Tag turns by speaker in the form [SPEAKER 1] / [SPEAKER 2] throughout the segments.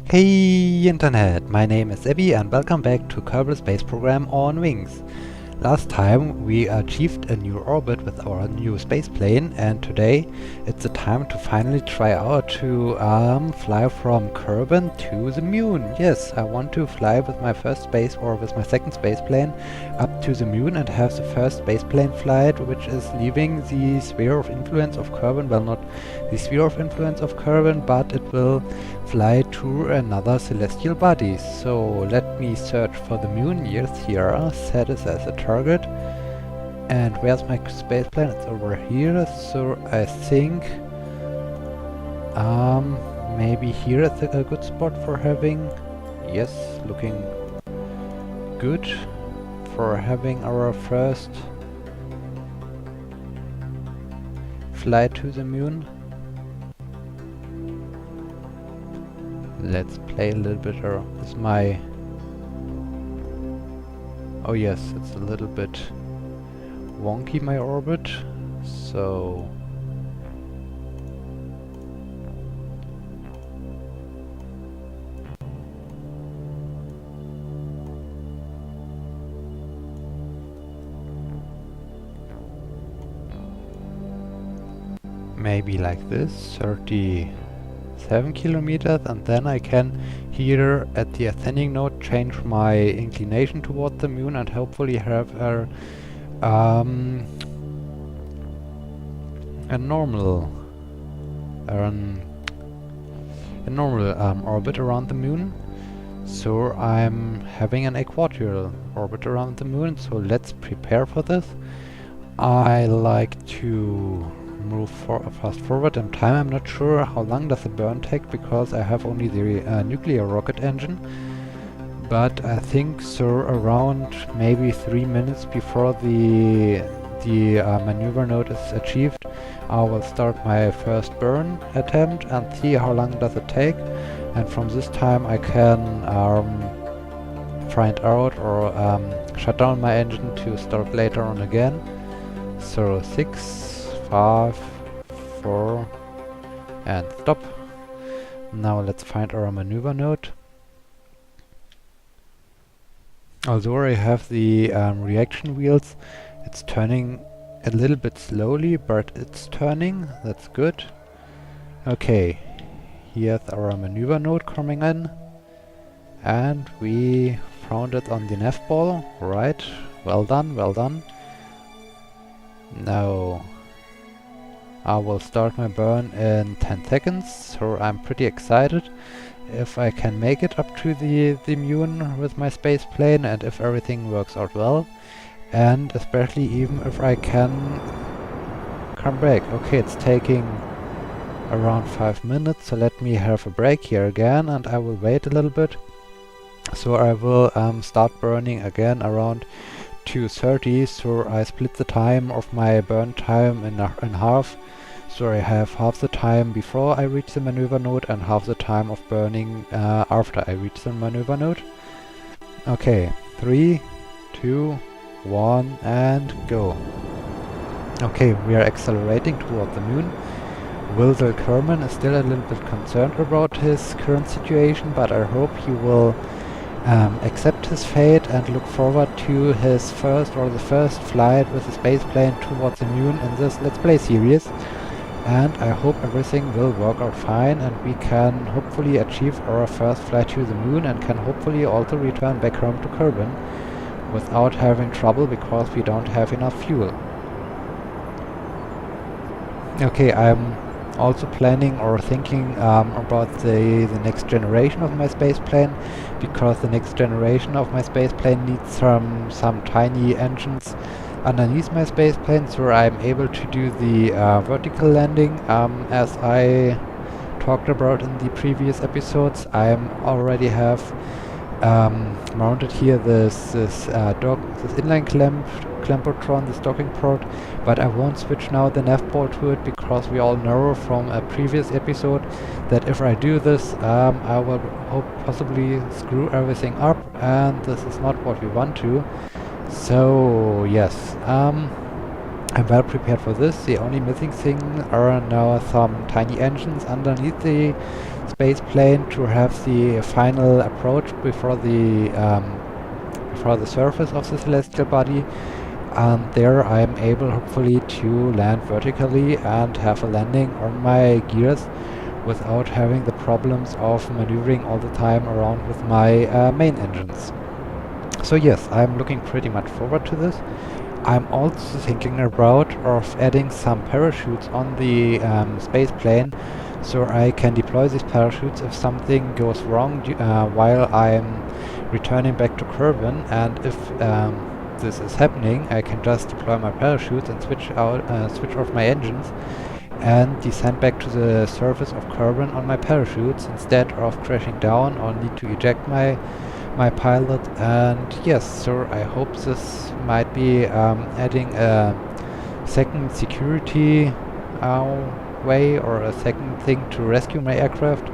[SPEAKER 1] Hey Internet, my name is Abby and welcome back to Kerbal Space Program on Wings. Last time we achieved a new orbit with our new space plane, and today it's the time to finally try out to fly from Kerbin to the moon. Yes, I want to fly with my first space or with my second space plane up to the moon and have the first space plane flight, which is leaving the sphere of influence of Kerbin. Well, not the sphere of influence of Kerbin, but it will fly to another celestial body. So let me search for the moon. Yes, here, set it as a target. And where's my space plane? It's over here. So I think maybe here is a good spot for having, yes, looking good for having our first flight to the moon. Let's play a little bit with my... Oh yes, it's a little bit wonky, my orbit, so... maybe like this, 37 kilometers, and then I can here at the ascending node change my inclination toward the moon and hopefully have a normal orbit around the moon. So I'm having an equatorial orbit around the moon, so let's prepare for this. I like to move fast forward in time. I'm not sure how long does the burn take because I have only the nuclear rocket engine, but I think so around maybe 3 minutes before the maneuver node is achieved, I will start my first burn attempt and see how long does it take, and from this time I can find out or shut down my engine to start later on again. So 6, 5, 4, and stop. Now let's find our maneuver node. Although I have the reaction wheels, it's turning a little bit slowly, but it's turning. That's good. Okay, here's our maneuver node coming in, and we found it on the nav ball. Right, well done, well done. Now I will start my burn in 10 seconds, so I'm pretty excited if I can make it up to the moon with my space plane and if everything works out well, and especially even if I can come back. Okay, it's taking around 5 minutes, so let me have a break here again and I will wait a little bit. So I will start burning again around 2:30, so I split the time of my burn time in half. So I have half the time before I reach the maneuver node and half the time of burning after I reach the maneuver node. Okay, 3, 2, 1, and go. Okay, we are accelerating toward the moon. Wilder Kerman is still a little bit concerned about his current situation, but I hope he will accept his fate and look forward to his first flight with the space plane towards the moon in this Let's Play series. And I hope everything will work out fine and we can hopefully achieve our first flight to the moon and can hopefully also return back home to Kerbin without having trouble because we don't have enough fuel. Okay, I'm also planning or thinking about the next generation of my space plane, because the next generation of my space plane needs some tiny engines underneath my space plane, so I'm able to do the vertical landing as I talked about in the previous episodes. I already have mounted here this inline clampotron, this docking port, but I won't switch now the nav ball to it because we all know from a previous episode that if I do this I will possibly screw everything up, and this is not what we want to. So yes, I'm well prepared for this. The only missing thing are now some tiny engines underneath the space plane to have the final approach before the surface of the celestial body. And there I am able hopefully to land vertically and have a landing on my gears without having the problems of maneuvering all the time around with my main engines. So yes, I'm looking pretty much forward to this. I'm also thinking about of adding some parachutes on the space plane, so I can deploy these parachutes if something goes wrong while I'm returning back to Kerbin, and if this is happening, I can just deploy my parachutes and switch off my engines and descend back to the surface of Kerbin on my parachutes instead of crashing down or need to eject my pilot. And yes, so I hope this might be adding a second security way or a second thing to rescue my aircraft.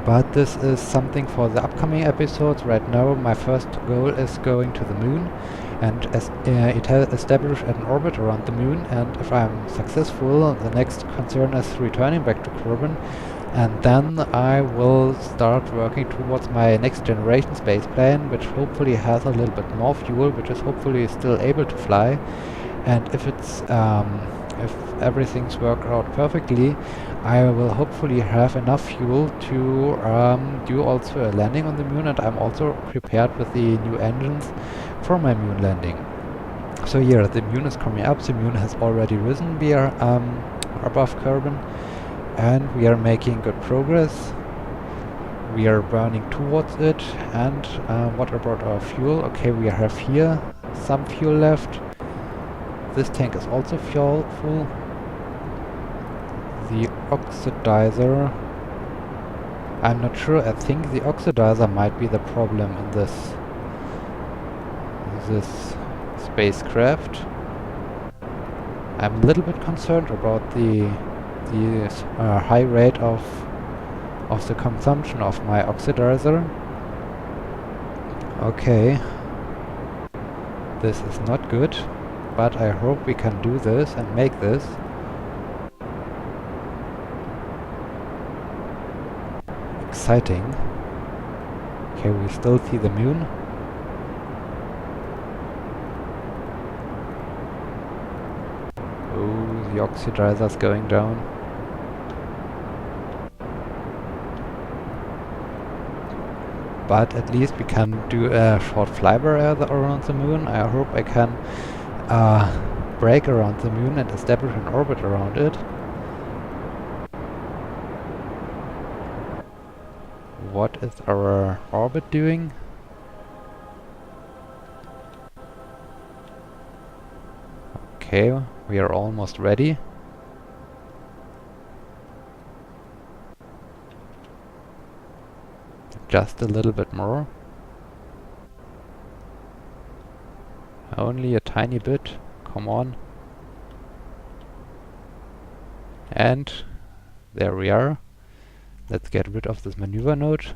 [SPEAKER 1] But this is something for the upcoming episodes. Right now my first goal is going to the moon and establish an orbit around the moon, and if I'm successful, the next concern is returning back to Kerbin, and then I will start working towards my next generation space plane, which hopefully has a little bit more fuel, which is hopefully still able to fly. And if everything's worked out perfectly, I will hopefully have enough fuel to do also a landing on the moon, and I'm also prepared with the new engines for my moon landing. So yeah, the moon is coming up. The moon has already risen. We are above Kerbin, and we are making good progress. We are burning towards it. And what about our fuel? Okay, we have here some fuel left. This tank is also full. The oxidizer, I'm not sure. I think the oxidizer might be the problem in this spacecraft. I'm a little bit concerned about the high rate of the consumption of my oxidizer. Okay, this is not good, but I hope we can do this and make this. Exciting. Okay, we still see the moon. Oh, the oxidizer's going down. But at least we can do a short flyby around the moon. I hope I can brake around the moon and establish an orbit around it. What is our orbit doing? Okay, we are almost ready. Just a little bit more. Only a tiny bit. Come on. And there we are. Let's get rid of this maneuver node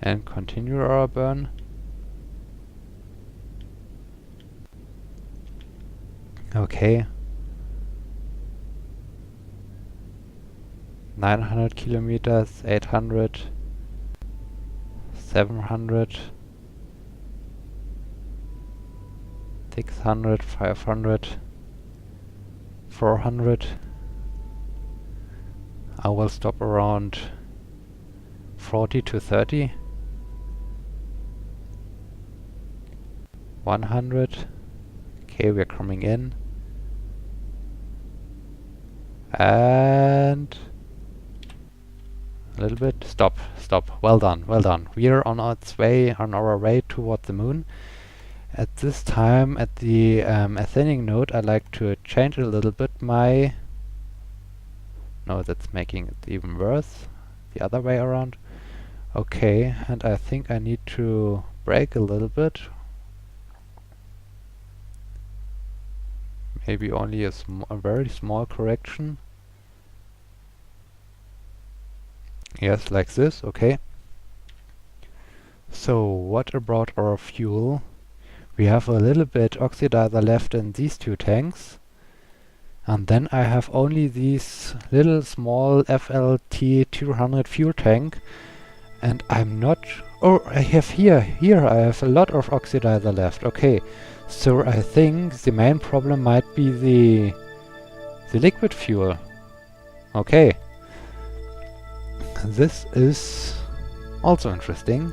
[SPEAKER 1] and continue our burn. Okay. 900 kilometers, 800, 700, 600, 500, 400. I will stop around 40 to 30. 100. Okay, we're coming in. And a little bit. Stop. Well done. We are on our way toward the moon. At this time, at the ascending node, I like to change a little bit my... No, that's making it even worse. The other way around. Okay, and I think I need to brake a little bit. Maybe only a very small correction. Yes, like this, okay. So, what about our fuel? We have a little bit oxidizer left in these two tanks. And then I have only these little small FLT 200 fuel tank, and I'm not... Oh, I have here I have a lot of oxidizer left. Okay, so I think the main problem might be the liquid fuel. Okay. This is also interesting.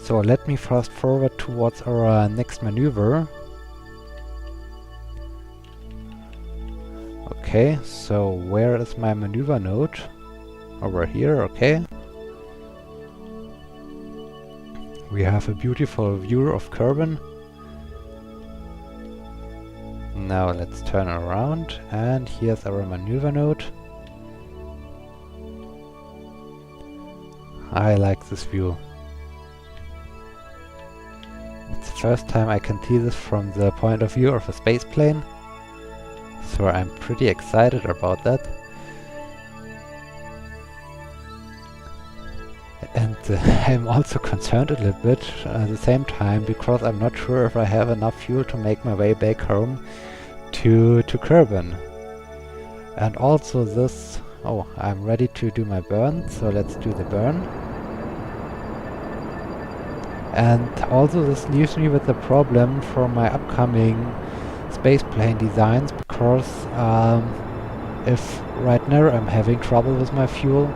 [SPEAKER 1] So let me fast forward towards our next maneuver. Okay, so where is my maneuver node? Over here, okay. We have a beautiful view of Kerbin. Now let's turn around, and here's our maneuver node. I like this view. It's the first time I can see this from the point of view of a space plane, so I'm pretty excited about that. And I'm also concerned a little bit at the same time, because I'm not sure if I have enough fuel to make my way back home to Kerbin. And also this... Oh, I'm ready to do my burn, so let's do the burn. And also this leaves me with a problem for my upcoming spaceplane designs, because if right now I'm having trouble with my fuel,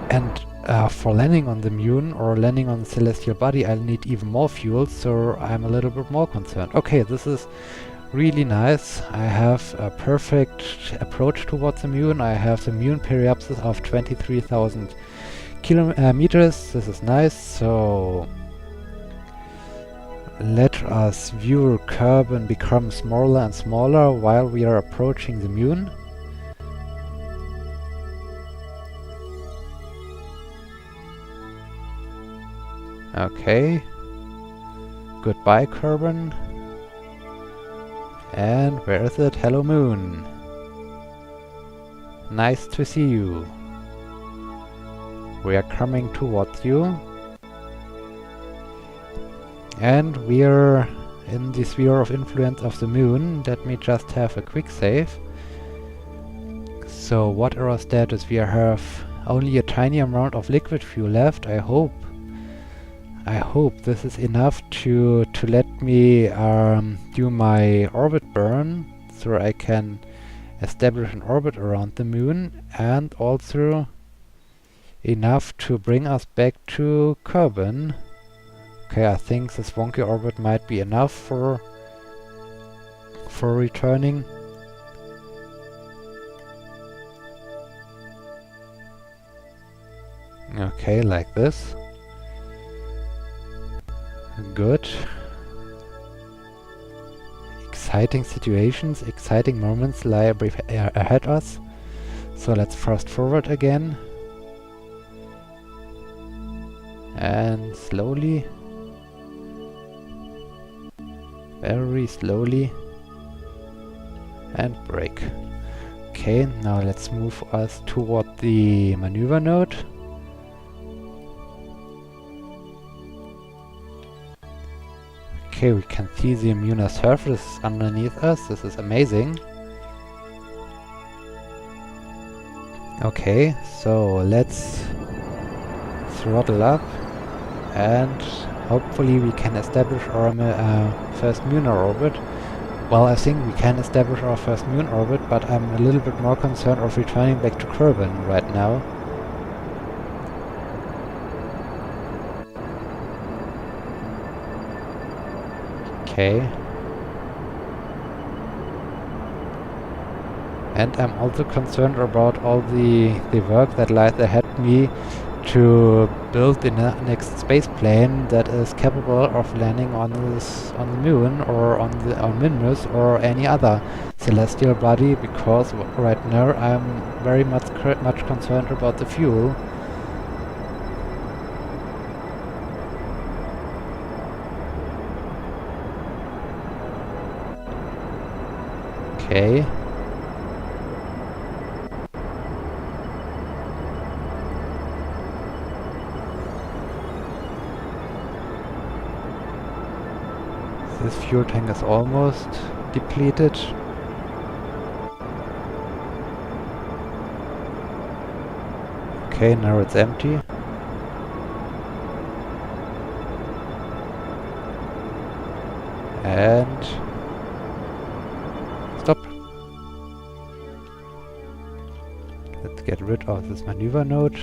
[SPEAKER 1] and for landing on the moon or landing on the celestial body I'll need even more fuel, so I'm a little bit more concerned. Okay, this is really nice. I have a perfect approach towards the moon. I have the moon periapsis of 23,000 kilometers. This is nice. So let us view Kerbin become smaller and smaller while we are approaching the moon. Okay. Goodbye, Kerbin. And where is it? Hello, moon. Nice to see you. We are coming towards you. And we are in the sphere of influence of the moon. Let me just have a quick save. So what are our status? We have only a tiny amount of liquid fuel left. I hope this is enough to let me do my orbit burn, so I can establish an orbit around the moon, and also enough to bring us back to Kerbin. Okay, I think this wonky orbit might be enough for returning. Okay, like this. Good. Exciting situations, exciting moments lie ahead us. So let's fast forward again. And slowly. Very slowly. And brake. Okay, now let's move us toward the maneuver node. Okay, we can see the lunar surface underneath us. This is amazing. Okay, so let's throttle up, and hopefully we can establish our first lunar orbit. Well, I think we can establish our first moon orbit, but I'm a little bit more concerned of returning back to Kerbin right now. Okay. And I'm also concerned about all the work that lies ahead me to build the next space plane that is capable of landing on the moon or on Minmus or any other celestial body, because right now I'm very much concerned about the fuel. Okay. This fuel tank is almost depleted. Okay, now it's empty. And stop. Let's get rid of this maneuver node.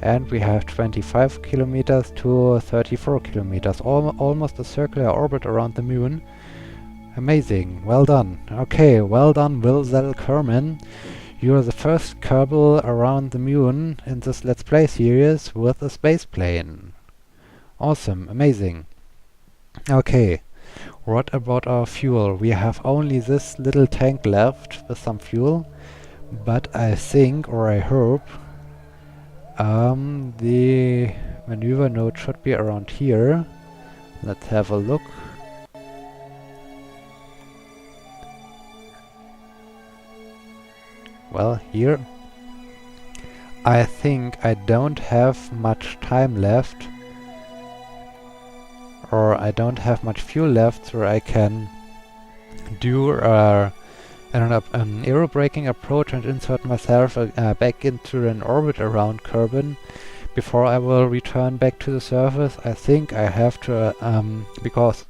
[SPEAKER 1] And we have 25 kilometers to 34 kilometers. Almost a circular orbit around the moon. Amazing. Well done. Okay, well done, Wilzel Kerman. You're the first Kerbal around the moon in this Let's Play series with a space plane. Awesome. Amazing. Okay. What about our fuel? We have only this little tank left with some fuel, but I think, or I hope, the maneuver node should be around here. Let's have a look. Well, here. I think I don't have much time left, or I don't have much fuel left, so I can do an aerobraking approach and insert myself back into an orbit around Kerbin before I will return back to the surface. I think I have to, because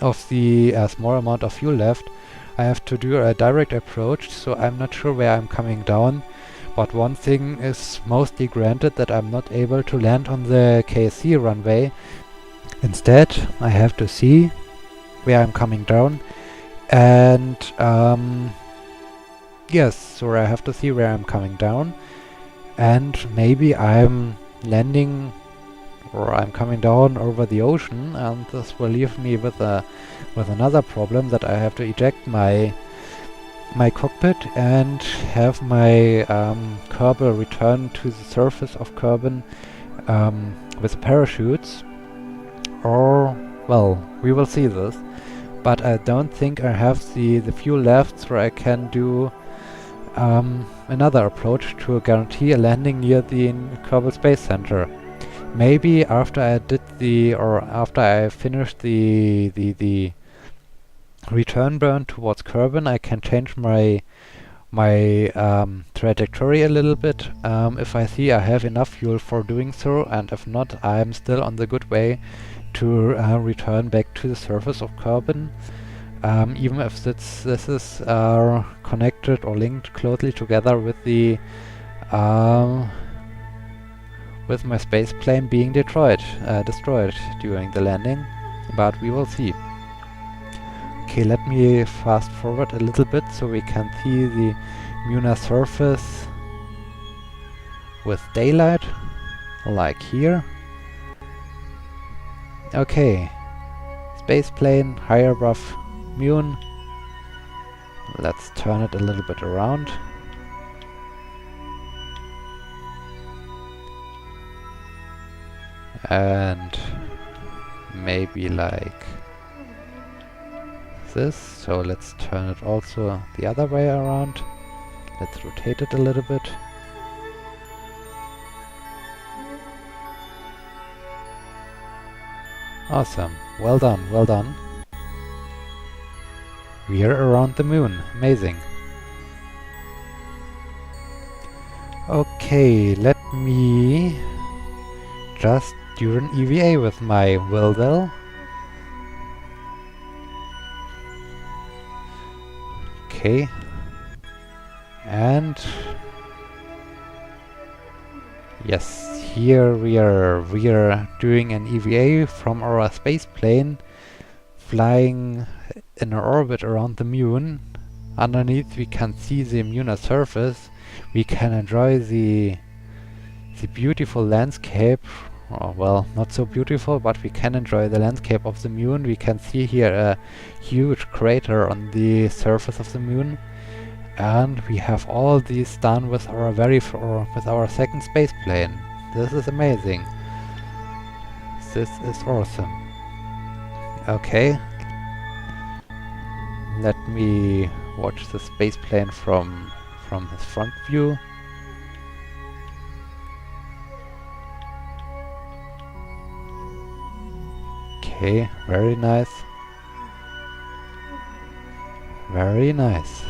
[SPEAKER 1] of the small amount of fuel left, I have to do a direct approach, so I'm not sure where I'm coming down. But one thing is mostly granted, that I'm not able to land on the KC runway. Instead, I have to see where I'm coming down, and yes, so I have to see where I'm coming down, and maybe I'm landing, or I'm coming down over the ocean, and this will leave me with another problem, that I have to eject my cockpit and have my Kerbal return to the surface of Kerbin with parachutes. Or, well, we will see this. But I don't think I have the fuel left, so I can do another approach to guarantee a landing near the Kerbal Space Center. Maybe after I finish the return burn towards Kerbin, I can change my trajectory a little bit, if I see I have enough fuel for doing so, and if not, I'm still on the good way to return back to the surface of Kerbin, even if this is connected or linked closely together with the with my space plane being destroyed during the landing, but we will see. Okay, let me fast forward a little bit so we can see the lunar surface with daylight, like here. Okay, space plane higher above Moon. Let's turn it a little bit around. And maybe like this. So let's turn it also the other way around. Let's rotate it a little bit. Awesome. Well done, well done. We are around the moon. Amazing. Okay, let me just do an EVA with my Wilzel. Okay. And yes, here we are doing an EVA from our space plane, flying in an orbit around the moon. Underneath we can see the lunar surface. We can enjoy the beautiful landscape. Oh, well, not so beautiful, but we can enjoy the landscape of the moon. We can see here a huge crater on the surface of the moon. And we have all these done with our with our second space plane. This is amazing. This is awesome. Okay. Let me watch the space plane from his front view. Okay, very nice. Very nice.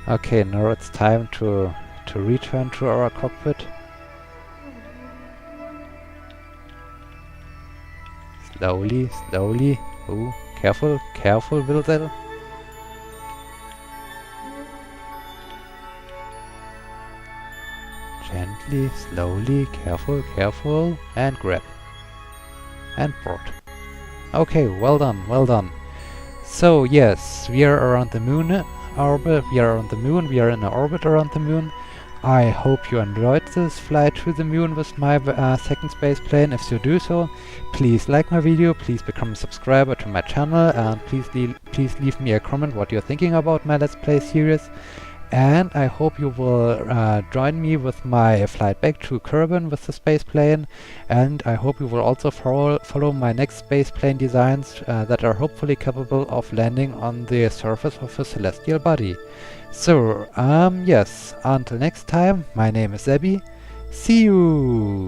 [SPEAKER 1] Okay, now it's time to to return to our cockpit. Slowly, slowly. Oh, careful, careful, Wilzel. Gently, slowly, careful, careful, and grab. And port. Okay, well done, well done. So yes, we are around the moon orbit, we are on the moon, we are in an orbit around the moon. I hope you enjoyed this flight to the moon with my second space plane. If you do so, please like my video, please become a subscriber to my channel, and please leave me a comment what you're thinking about my Let's Play series. And I hope you will join me with my flight back to Kerbin with the space plane, and I hope you will also follow my next space plane designs that are hopefully capable of landing on the surface of a celestial body. So, yes, until next time, my name is Zebby. See you!